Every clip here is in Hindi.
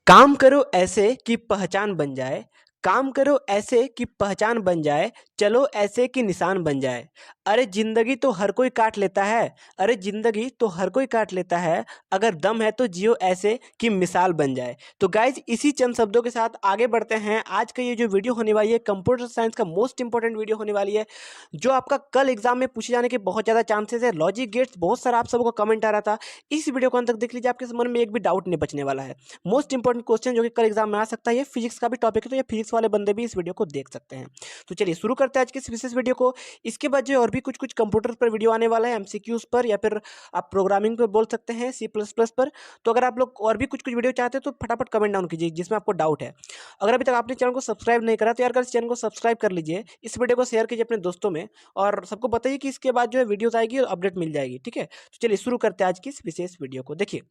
काम करो ऐसे कि पहचान बन जाए। काम करो ऐसे कि पहचान बन जाए। चलो ऐसे कि निशान बन जाए। अरे जिंदगी तो हर कोई काट लेता है। अरे जिंदगी तो हर कोई काट लेता है। अगर दम है तो जियो ऐसे कि मिसाल बन जाए। तो गाइज इसी चंद शब्दों के साथ आगे बढ़ते हैं। आज का ये जो वीडियो होने वाली है कंप्यूटर साइंस का मोस्ट इंपॉर्टेंट वीडियो होने वाली है, जो आपका कल एग्जाम में पूछे जाने के बहुत ज़्यादा चांसेस है। लॉजिक गेट्स बहुत सारा आप सबको कमेंट आ रहा था। इस वीडियो को अंत तक देख लीजिए, आपके मन में एक भी डाउट नहीं बचने वाला है। मोस्ट इंपॉर्टेंट क्वेश्चन जो कि कल एग्जाम में आ सकता है, ये फिजिक्स का भी टॉपिक है, तो ये फिजिक्स वाले बंदे भी इस वीडियो को देख सकते हैं। तो चलिए शुरू करते हैं आज के इस विशेष वीडियो को। इसके बाद जो और भी कुछ कुछ कंप्यूटर पर वीडियो आने वाला है, एमसीक्यूज पर, या फिर आप प्रोग्रामिंग पर बोल सकते हैं, C++ पर। तो अगर आप लोग और भी कुछ कुछ वीडियो चाहते हैं तो फटाफट कमेंट डाउन कीजिए जिसमें आपको डाउट है। अगर अभी तक आपने चैनल को सब्सक्राइब नहीं करा तो यार इस चैनल को सब्सक्राइब कर लीजिए, इस वीडियो को शेयर कीजिए अपने दोस्तों में, और सबको बताइए कि इसके बाद जो है वीडियोस आएगी और अपडेट मिल जाएगी। ठीक है, तो चलिए शुरू करते हैं आज की इस विशेष वीडियो को। देखिए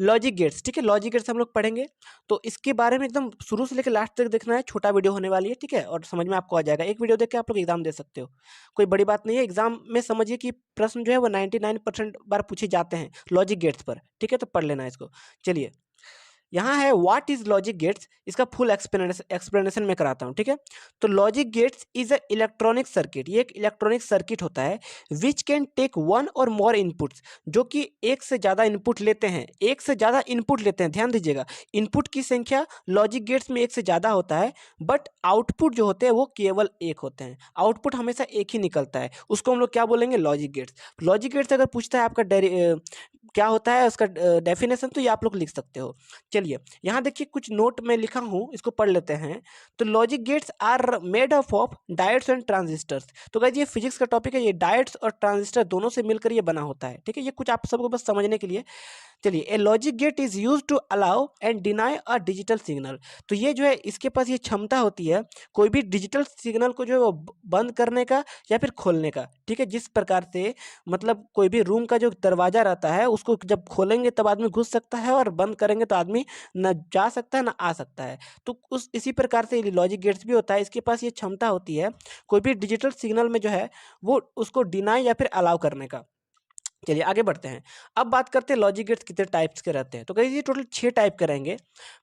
लॉजिक गेट्स, ठीक है, लॉजिक गेट्स हम लोग पढ़ेंगे। तो इसके बारे में एकदम शुरू से लेकर लास्ट तक देखना है, छोटा वीडियो होने वाली है, ठीक है, और समझ में आपको आ जाएगा। एक वीडियो देख के आप लोग एग्जाम दे सकते हो, कोई बड़ी बात नहीं है। एग्जाम में समझिए कि प्रश्न जो है वो 99% बार पूछे जाते हैं लॉजिक गेट्स पर, ठीक है, तो पढ़ लेना इसको। चलिए यहाँ है व्हाट इज लॉजिक गेट्स, इसका फुल एक्सप्लेनेशन मैं कराता हूँ, ठीक है। तो logic gets is a electronic circuit, ये एक इलेक्ट्रॉनिक सर्किट होता है विच कैन टेक वन और मोर इनपुट्स, जो कि एक से ज़्यादा इनपुट लेते हैं, एक से ज़्यादा इनपुट लेते हैं, ध्यान दीजिएगा। इनपुट की संख्या लॉजिक गेट्स में एक से ज़्यादा होता है, बट आउटपुट जो होते हैं वो केवल एक होते हैं। आउटपुट हमेशा एक ही निकलता है, उसको हम लोग क्या बोलेंगे, लॉजिक गेट्स। लॉजिक गेट्स अगर पूछता है आपका क्या होता है उसका डेफिनेशन, तो ये आप लोग लिख सकते हो। चलिए यहाँ देखिए कुछ नोट में लिखा हूँ, इसको पढ़ लेते हैं। तो logic gates are made up of diodes and transistors. तो गाइस ये फिजिक्स का टॉपिक है, ये डायोड्स और ट्रांजिस्टर दोनों से मिलकर ये बना होता है, ठीक है, ये कुछ आप सबको बस समझने के लिए। चलिए a logic gate is use to allow and deny a digital signal. तो ये जो है इसके पास ये क्षमता होती है कोई भी डिजिटल सिग्नल को जो है वो बंद करने का या फिर खोलने का, ठीक है। जिस प्रकार से मतलब कोई भी रूम का जो दरवाजा रहता है उसको जब खोलेंगे तब आदमी घुस सकता है, और बंद करेंगे तो आदमी न जा सकता है ना आ सकता है। तो उस इसी प्रकार से लॉजिक गेट्स भी होता है, इसके पास ये क्षमता होती है कोई भी डिजिटल सिग्नल में जो है वो उसको डिनाई या फिर अलाउ करने का। चलिए आगे बढ़ते हैं। अब बात करते हैं लॉजिक गेट्स कितने टाइप्स के रहते हैं। तो कहिए ये टोटल 6 टाइप के रहेंगे।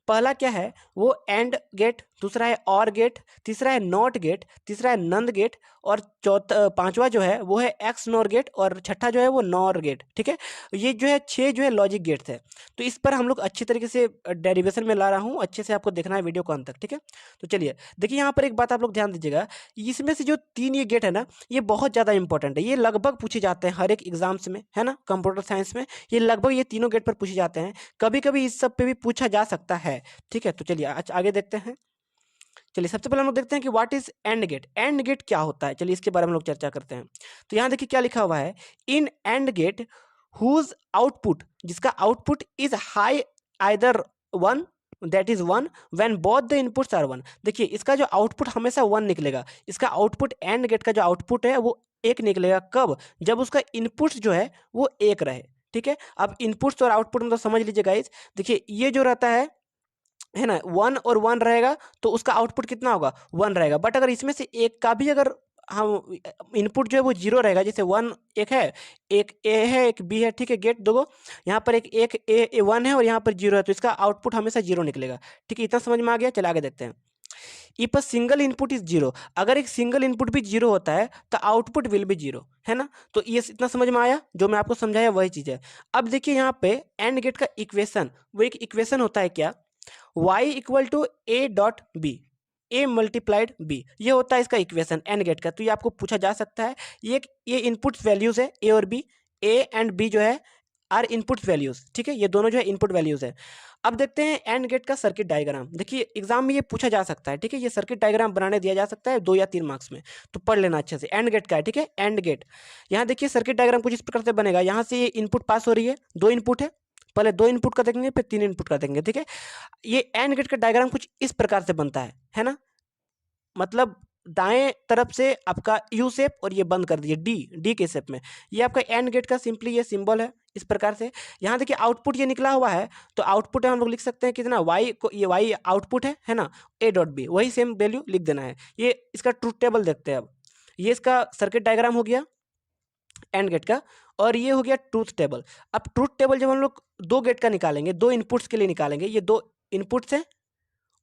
पहला क्या है, वो एंड गेट, दूसरा है और गेट, तीसरा है नॉट गेट, तीसरा है नंद गेट, और चौथा पांचवा जो है वो है एक्स नॉर गेट, और छठा जो है वो नॉर गेट, ठीक है। ये जो है 6 जो है लॉजिक गेट्स है। तो इस पर हम लोग अच्छी तरीके से डेरिवेशन में ला रहा हूँ, अच्छे से आपको देखना है वीडियो को अंत तक, ठीक है। तो चलिए देखिए यहाँ पर एक बात आप लोग ध्यान दीजिएगा, इसमें से जो 3 ये गेट है ना, ये बहुत ज़्यादा इंपॉर्टेंट है, ये लगभग पूछे जाते हैं हर एक एग्जाम्स में, है ना, कंप्यूटर साइंस में ये लगभग ये तीनों गेट पर पूछे जाते हैं। कभी कभी इस सब पे भी पूछा जा सकता है, ठीक है। तो चलिए आज आगे देखते हैं। चलिए सबसे पहले हम लोग देखते हैं कि what is AND gate, AND gate क्या होता है, चलिए इसके बारे में हम लोग चर्चा करते हैं। तो यहाँ देखिए क्या लिखा हुआ है, in and gate whose output, जिसका output is high either one, that is one when both the inputs are one. देखिए इसका जो आउटपुट हमेशा वन निकलेगा, इसका आउटपुट एंड गेट का जो आउटपुट है वो एक निकलेगा, कब, जब उसका इनपुट्स जो है वो एक रहे, ठीक है। अब इनपुट्स और आउटपुट में तो समझ लीजिए गाइस, देखिए ये जो रहता है ना, वन और वन रहेगा तो उसका आउटपुट कितना होगा, वन रहेगा। बट अगर इसमें से एक का भी अगर हम इनपुट जो है वो जीरो रहेगा, जैसे वन एक है, एक ए है एक बी है, ठीक है, गेट दो, यहाँ पर एक एक ए वन है और यहाँ पर जीरो है, तो इसका आउटपुट हमेशा जीरो निकलेगा, ठीक है। इतना समझ में आ गया, चला आगे देखते हैं। If a single input is zero, अगर एक सिंगल इनपुट भी जीरो होता है तो आउटपुट विल बी जीरो, है ना। तो ये इतना समझ में आया, जो मैं आपको समझाया वही चीज़ है। अब देखिए यहाँ पे एंड गेट का इक्वेशन, वो एक इक्वेशन होता है क्या, y equal to A dot B, A multiplied B, ये होता है इसका इक्वेशन एंड गेट का। तो ये आपको पूछा जा सकता है, ये इनपुट वैल्यूज है ए और बी, ए एंड बी जो है आर इनपुट वैल्यूज, ठीक है, ये दोनों जो है इनपुट वैल्यूज है। अब देखते हैं एंड गेट का सर्किट डायग्राम, देखिए एग्जाम में ये पूछा जा सकता है, ठीक है, ये सर्किट डायग्राम बनाने दिया जा सकता है 2 या 3 मार्क्स में, तो पढ़ लेना अच्छे से। एंड गेट का है, ठीक है, एंड गेट। यहाँ देखिए सर्किट डायग्राम कुछ इस प्रकार से बनेगा, यहाँ से ये इनपुट पास हो रही है, 2 इनपुट है, पहले 2 इनपुट का देखेंगे फिर 3 इनपुट का देखेंगे, ठीक है। ये एंड गेट का डायग्राम कुछ इस प्रकार से बनता है ना, मतलब दाएं तरफ से आपका यू शेप और ये बंद कर दिए डी, डी के शेप में, ये आपका एंड गेट का सिंपली ये सिंबल है इस प्रकार से। यहाँ देखिए आउटपुट ये निकला हुआ है, तो आउटपुट है हम लोग लिख सकते हैं कितना, वाई को, ये वाई आउटपुट है ना, ए डॉट बी, वही सेम वैल्यू लिख देना है। ये इसका ट्रूथ टेबल देखते हैं अब, ये इसका सर्किट डायग्राम हो गया। एंड गेट का। और ये हो गया ट्रूथ टेबल। अब ट्रूथ टेबल जब हम लोग दो गेट का निकालेंगे, दो इनपुट्स के लिए निकालेंगे, ये दो इनपुट्स हैं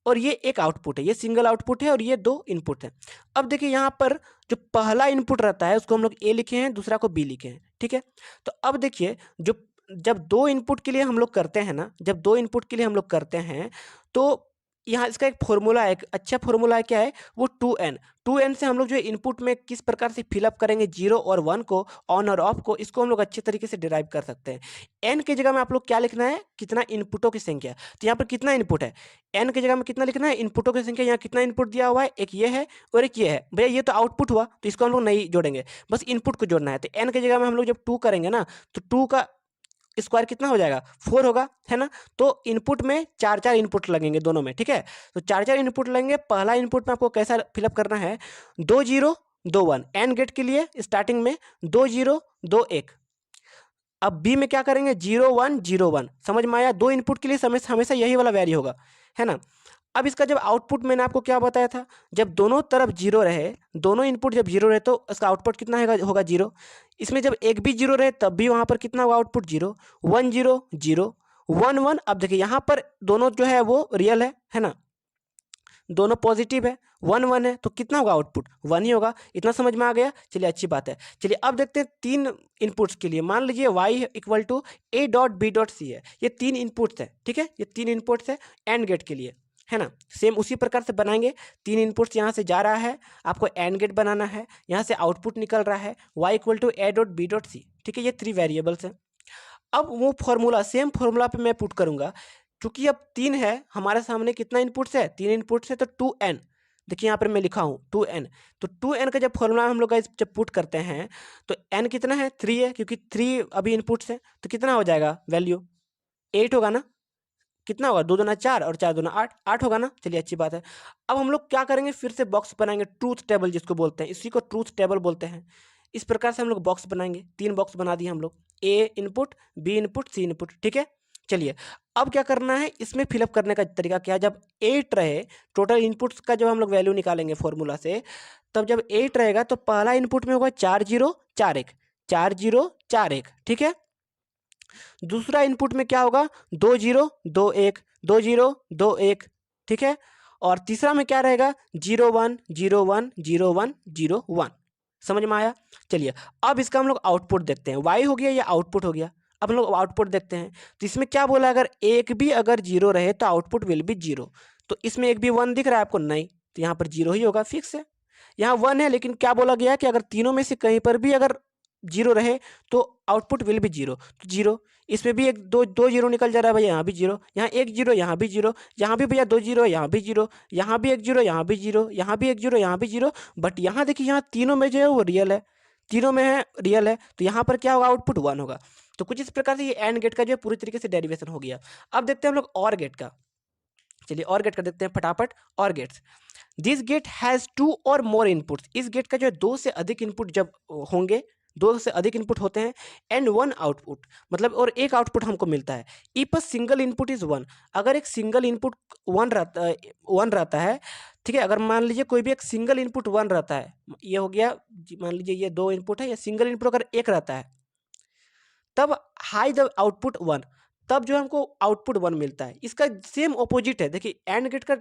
और ये एक आउटपुट है, ये सिंगल आउटपुट है और ये दो इनपुट है। अब देखिए यहाँ पर जो पहला इनपुट रहता है उसको हम लोग ए लिखे हैं, दूसरा को बी लिखे हैं, ठीक है। तो अब देखिए जो जब दो इनपुट के लिए हम लोग करते हैं ना, जब दो इनपुट के लिए हम लोग करते हैं तो यहाँ इसका एक फॉर्मूला है, एक अच्छा फॉर्मूला है, क्या है वो 2n। 2n से हम लोग जो है इनपुट में किस प्रकार से फिलअप करेंगे जीरो और वन को, ऑन और ऑफ को, इसको हम लोग अच्छे तरीके से डिराइव कर सकते हैं। n की जगह में आप लोग क्या लिखना है, कितना इनपुटों की संख्या। तो यहाँ पर कितना इनपुट है, n की जगह में कितना लिखना है, इनपुटों की संख्या। यहाँ कितना इनपुट दिया हुआ है, एक ये है और एक ये है। भैया ये तो आउटपुट हुआ, तो इसको हम लोग नहीं जोड़ेंगे, बस इनपुट को जोड़ना है। तो n की जगह में हम लोग जब 2 करेंगे ना, तो 2 का स्क्वायर कितना हो जाएगा, 4 होगा, है ना। तो इनपुट में चार चार इनपुट लगेंगे दोनों में, ठीक है। तो चार चार इनपुट लगेंगे। पहला इनपुट में आपको कैसा फिलअप करना है, 2 0 2 1। एंड गेट के लिए स्टार्टिंग में 2 0 2 1। अब बी में क्या करेंगे, 0 1 0 1। समझ में आया, दो इनपुट के लिए हमेशा यही वाला वैरी होगा, है ना। अब इसका जब आउटपुट मैंने आपको क्या बताया था, जब दोनों तरफ जीरो रहे, दोनों इनपुट जब जीरो रहे तो इसका आउटपुट कितना होगा जीरो। इसमें जब एक भी जीरो रहे तब भी वहाँ पर कितना होगा आउटपुट जीरो। 1 0 0 1 1। अब देखिए यहाँ पर दोनों जो है वो रियल है ना, दोनों पॉजिटिव है, 1 1 है, तो कितना होगा आउटपुट 1 ही होगा। इतना समझ में आ गया, चलिए अच्छी बात है। चलिए अब देखते हैं तीन इनपुट्स के लिए। मान लीजिए y equal to a dot b dot c है, ये तीन इनपुट्स है, ठीक है, ये तीन इनपुट्स है एंड गेट के लिए, है ना। सेम उसी प्रकार से बनाएंगे। तीन इनपुट्स यहाँ से जा रहा है, आपको एंड गेट बनाना है, यहाँ से आउटपुट निकल रहा है y equal to a dot b dot c, ठीक है। ये 3 वेरिएबल्स हैं। अब वो फॉर्मूला, सेम फॉर्मूला पे मैं पुट करूंगा, क्योंकि अब 3 है हमारे सामने, कितना इनपुट्स है, 3 इनपुट्स है, तो 2n। देखिए यहाँ पर मैं लिखा हूँ 2n। तो 2n का जब फॉर्मूला हम लोग जब पुट करते हैं तो n कितना है, 3 है, क्योंकि 3 अभी इनपुट्स है, तो कितना हो जाएगा वैल्यू 8 होगा ना। कितना होगा, 2 दूना 4 और 4 दूना 8, 8 होगा ना। चलिए अच्छी बात है। अब हम लोग क्या करेंगे, फिर से बॉक्स बनाएंगे, ट्रूथ टेबल जिसको बोलते हैं, इसी को ट्रूथ टेबल बोलते हैं। इस प्रकार से हम लोग बॉक्स बनाएंगे, 3 बॉक्स बना दिए हम लोग, A input, B input, C input, ठीक है। चलिए अब क्या करना है, इसमें फिलअप करने का तरीका क्या है, जब 8 रहे टोटल इनपुट्स का, जब हम लोग वैल्यू निकालेंगे फॉर्मूला से, तब जब 8 रहेगा तो पहला इनपुट में होगा 4 0 4 1, 4 0 4 1, ठीक है। दूसरा इनपुट में क्या होगा, 2 0 2 1 2 0 2 1, ठीक है। और तीसरा में क्या रहेगा, 0 1 0 1 0 1 0 1। समझ में आया। चलिए अब इसका हम लोग आउटपुट देखते हैं, y हो गया, या आउटपुट हो गया। अब हम लोग आउटपुट देखते हैं, तो इसमें क्या बोला, अगर एक भी अगर जीरो रहे तो आउटपुट विल बी जीरो। तो इसमें एक भी 1 दिख रहा है आपको, नहीं, तो यहाँ पर जीरो ही होगा, फिक्स है। यहाँ 1 है, लेकिन क्या बोला गया कि अगर तीनों में से कहीं पर भी अगर जीरो रहे तो आउटपुट विल बी जीरो, तो जीरो। इसमें भी एक दो जीरो निकल जा रहा है भैया, यहाँ भी जीरो, यहाँ एक जीरो, यहाँ भी जीरो, यहाँ भी भैया 2 जीरो, यहाँ भी जीरो, यहाँ भी एक जीरो, यहाँ भी जीरो, यहाँ भी एक जीरो, यहाँ भी जीरो। बट यहाँ देखिए, यहाँ तीनों में जो है वो रियल है, तीनों में है रियल है, तो यहाँ पर क्या होगा, आउटपुट 1 होगा। तो कुछ इस प्रकार से ये एंड गेट का जो है पूरी तरीके से डेरिवेशन हो गया। अब देखते हैं हम लोग और गेट का। चलिए और गेट का देखते हैं फटाफट। और गेट्स, दिस गेट हैज़ 2 और मोर इनपुट्स। इस गेट का जो है 2 से अधिक इनपुट जब होंगे, 2 से अधिक इनपुट होते हैं, एंड 1 आउटपुट, मतलब और एक आउटपुट हमको मिलता है। If a single input is 1, अगर एक सिंगल इनपुट 1 रहता है, ठीक है। अगर मान लीजिए कोई भी एक सिंगल इनपुट 1 रहता है, ये हो गया, मान लीजिए ये 2 इनपुट है, या सिंगल इनपुट अगर एक रहता है, तब हाई द आउटपुट 1, तब जो हमको आउटपुट 1 मिलता है। इसका सेम ऑपोजिट है, देखिए एंड गेट का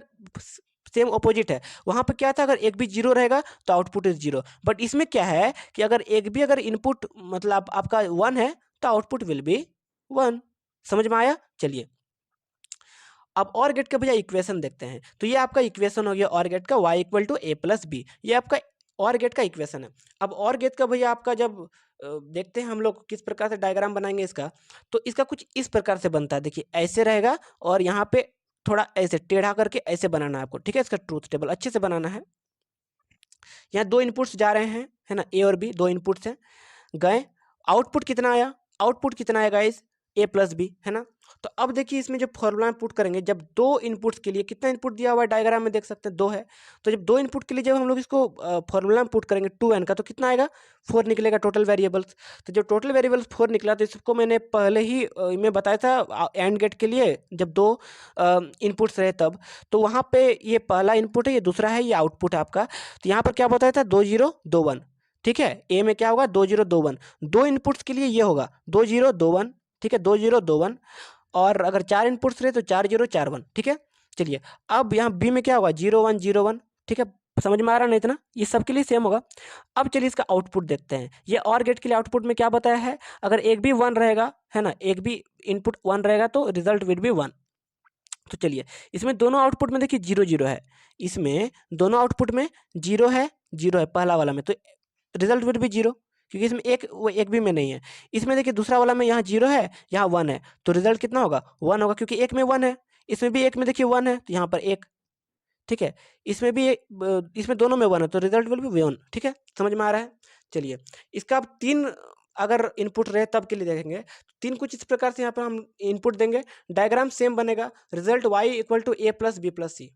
सेम ऑपोजिट है। वहां पर क्या था, अगर एक भी जीरो रहेगा तो आउटपुट इज जीरो, बट इसमें क्या है कि अगर एक भी अगर इनपुट मतलब आपका 1 है तो आउटपुट विल बी 1। समझ में आया। चलिए अब और गेट का भैया इक्वेशन देखते हैं। तो ये आपका इक्वेशन हो गया और गेट का, y equal to a plus B, ये आपका और गेट का इक्वेशन है। अब और गेट का भैया आपका जब देखते हैं हम लोग किस प्रकार से डायग्राम बनाएंगे इसका, तो इसका कुछ इस प्रकार से बनता है। देखिए ऐसे रहेगा और यहाँ पे थोड़ा ऐसे टेढ़ा करके ऐसे बनाना है आपको, ठीक है। इसका ट्रूथ टेबल अच्छे से बनाना है। यहाँ 2 इनपुट्स जा रहे हैं, है ना, ए और बी 2 इनपुट्स हैं, गए, आउटपुट कितना आया, आउटपुट कितना आएगा इस ए प्लस बी, है ना। तो अब देखिए इसमें जो फॉर्मूला पुट करेंगे, जब 2 इनपुट्स के लिए कितना इनपुट दिया हुआ है डायग्राम में देख सकते हैं 2 है, तो जब 2 इनपुट के लिए जब हम लोग इसको फॉर्मूला में पुट करेंगे 2n का, तो कितना आएगा 4 निकलेगा टोटल वेरिएबल्स। तो जब टोटल वेरिएबल्स 4 निकला, तो इसको मैंने पहले ही मैं बताया था एंड गेट के लिए, जब 2 इनपुट्स रहे तब, तो वहाँ पे ये पहला इनपुट है, ये दूसरा है, ये आउटपुट है आपका। तो यहाँ पर क्या बताया था 2 0 2 1, ठीक है। ए में क्या होगा 2021, दो इनपुट्स के लिए ये होगा 2021, ठीक है 2021। और अगर 4 इनपुट्स रहे तो 4041, ठीक है। चलिए अब यहाँ बी में क्या होगा 0101, ठीक है। समझ में आ रहा नहीं इतना, ये सबके लिए सेम होगा। अब चलिए इसका आउटपुट देखते हैं। ये और गेट के लिए आउटपुट में क्या बताया है, अगर एक भी 1 रहेगा, है ना, एक भी इनपुट 1 रहेगा तो रिजल्ट विल बी 1। तो चलिए इसमें दोनों आउटपुट में देखिए 0 0 है, इसमें दोनों आउटपुट में 0 है पहला वाला में, तो रिजल्ट विल बी 0, क्योंकि इसमें एक भी में नहीं है। इसमें देखिए दूसरा वाला में यहाँ 0 है, यहाँ 1 है, तो रिजल्ट कितना होगा 1 होगा, क्योंकि एक में 1 है, इसमें भी एक में देखिए 1 है, तो यहाँ पर 1, ठीक है। इसमें भी इसमें दोनों में 1 है, तो रिजल्ट विल बी 1, ठीक है। समझ में आ रहा है। चलिए इसका अब 3 अगर इनपुट रहे तब के लिए देखेंगे, तो 3 कुछ इस प्रकार से यहाँ पर हम इनपुट देंगे, डायग्राम सेम बनेगा, रिजल्ट y equal to a plus b plus c,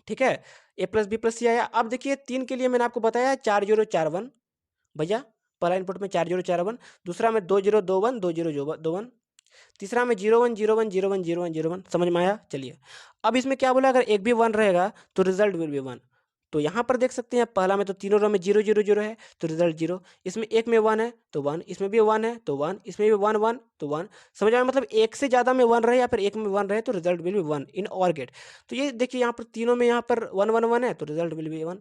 ठीक है। a plus b plus c आया। अब देखिए 3 के लिए मैंने आपको बताया 4041 भैया, पहला इनपुट में 4041, दूसरा में 2021 2021, तीसरा में 0101010101, समझ में आया। चलिए अब इसमें क्या बोला, अगर एक भी 1 रहेगा तो रिजल्ट विल बी 1। तो यहाँ पर देख सकते हैं पहला में तो तीनों रो में 0 0 0 है, तो रिजल्ट 0। इसमें एक में 1 है तो 1, इसमें भी 1 है तो 1, इसमें भी 1 1 तो 1। समझ आया, मतलब एक से ज़्यादा में 1 रहे या फिर एक में 1 रहे तो रिजल्ट विल बी 1 इन और गेट। तो ये देखिए यहाँ पर तीनों में यहाँ पर 1 1 1 है, तो रिजल्ट विल बी 1।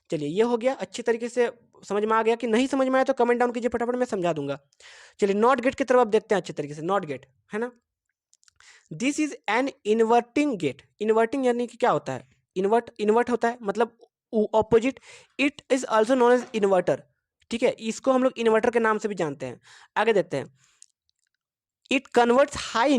चलिए ये हो गया, अच्छी तरीके से समझ में आ गया। कि नहीं समझ में आया तो कमेंट डाउन कीजिए, फटाफट मैं समझा दूंगा। चलिए नॉट गेट की तरफ अब देखते हैं अच्छे तरीके से। नॉट गेट है ना, this is an inverting gate. Inverting यानी कि क्या होता है, इन्वर्ट होता है मतलब opposite. It is also known as inverter, ठीक है, इसको हम लोग इन्वर्टर के नाम से भी जानते हैं। आगे देखते हैं, it converts high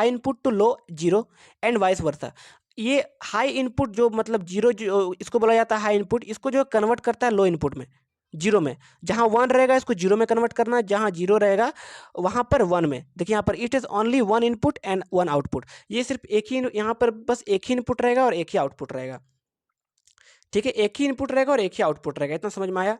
input to low zero and vice versa. ये हाई इनपुट जो मतलब जीरो जो इसको बोला जाता है हाई इनपुट, इसको जो कन्वर्ट करता है लो इनपुट में, जीरो में। जहाँ 1 रहेगा इसको जीरो में कन्वर्ट करना है, जहाँ 0 रहेगा वहाँ पर 1 में। देखिए यहाँ पर it is only 1 input and 1 output. ये सिर्फ एक ही, यहाँ पर बस एक ही इनपुट रहेगा और एक ही आउटपुट रहेगा, ठीक है। एक ही इनपुट रहेगा और एक ही आउटपुट रहेगा। इतना समझ में आया।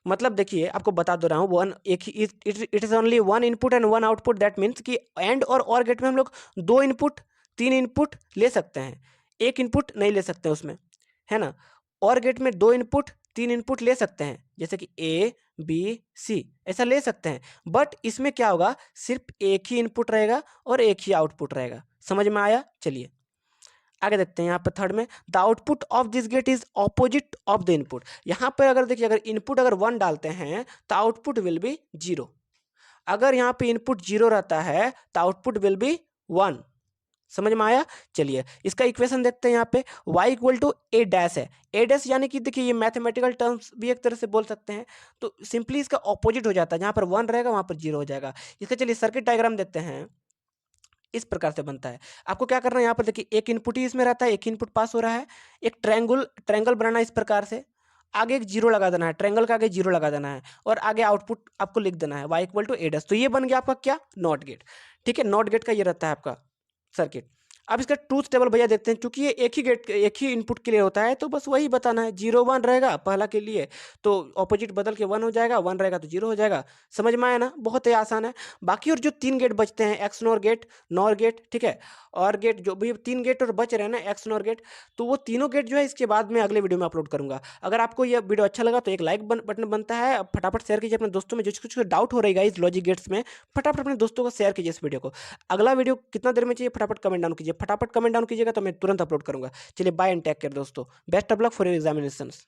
मतलब देखिए आपको बता दे रहा हूँ, वन एक ही, it is only 1 input and 1 output. That means कि एंड और गेट में हम लोग 2 इनपुट 3 इनपुट ले सकते हैं, एक इनपुट नहीं ले सकते उसमें, है ना। और गेट में 2 इनपुट 3 इनपुट ले सकते हैं, जैसे कि ए बी सी ऐसा ले सकते हैं। बट इसमें क्या होगा, सिर्फ एक ही इनपुट रहेगा और एक ही आउटपुट रहेगा। समझ में आया। चलिए आगे देखते हैं। यहाँ पर थर्ड में, the output of this gate is opposite of the input. यहाँ पर अगर देखिए, अगर इनपुट अगर 1 डालते हैं तो आउटपुट विल बी 0। अगर यहाँ पे इनपुट 0 रहता है तो आउटपुट विल बी 1। समझ में आया। चलिए इसका इक्वेशन देखते हैं। यहाँ पे y equal to A dash है। ए डैश यानी कि देखिए ये मैथमेटिकल टर्म्स भी एक तरह से बोल सकते हैं, तो सिंपली इसका ऑपोजिट हो जाता है। जहाँ पर 1 रहेगा वहाँ पर 0 हो जाएगा। इसका चलिए सर्किट डायग्राम देखते हैं। इस प्रकार से बनता है। आपको क्या करना है, यहाँ पर देखिए एक इनपुट ही इसमें रहता है, एक इनपुट पास हो रहा है। एक ट्रायंगल बनाना है इस प्रकार से, आगे एक 0 लगा देना है, ट्रायंगल का आगे 0 लगा देना है, और आगे आउटपुट आपको लिख देना है y equal to A dash. तो ये बन गया आपका क्या, नॉट गेट। ठीक है, नॉट गेट का ये रहता है आपका सर्किट। अब इसका ट्रूथ टेबल भैया देखते हैं। चूंकि ये एक ही इनपुट के लिए होता है, तो बस वही बताना है। 0 1 रहेगा पहला के लिए, तो ऑपोजिट बदल के 1 हो जाएगा, 1 रहेगा तो 0 हो जाएगा। समझ में आया ना, बहुत ही आसान है। बाकी और जो 3 गेट बचते हैं, XNOR gate, NOR gate, ठीक है, और गेट, जो भी 3 गेट और बच रहे हैं ना, एक्स नॉर गेट, तो वो तीनों गेट जो है इसके बाद में अगले वीडियो में अपलोड करूंगा। अगर आपको ये वीडियो अच्छा लगा तो एक लाइक बटन बनता है, अब फटाफट शेयर कीजिए अपने दोस्तों में। जो कुछ डाउट हो रही है इस लॉजिक गेट्स में, फटाफट अपने दोस्तों को शेयर कीजिए इस वीडियो को। अगला वीडियो कितना देर में चाहिए, फटाफट कमेंट डाउन कीजिए। फटाफट कमेंट डाउन कीजिएगा तो मैं तुरंत अपलोड करूंगा। चलिए बाय एंड टेक केयर दोस्तों। Best of luck for your examinations.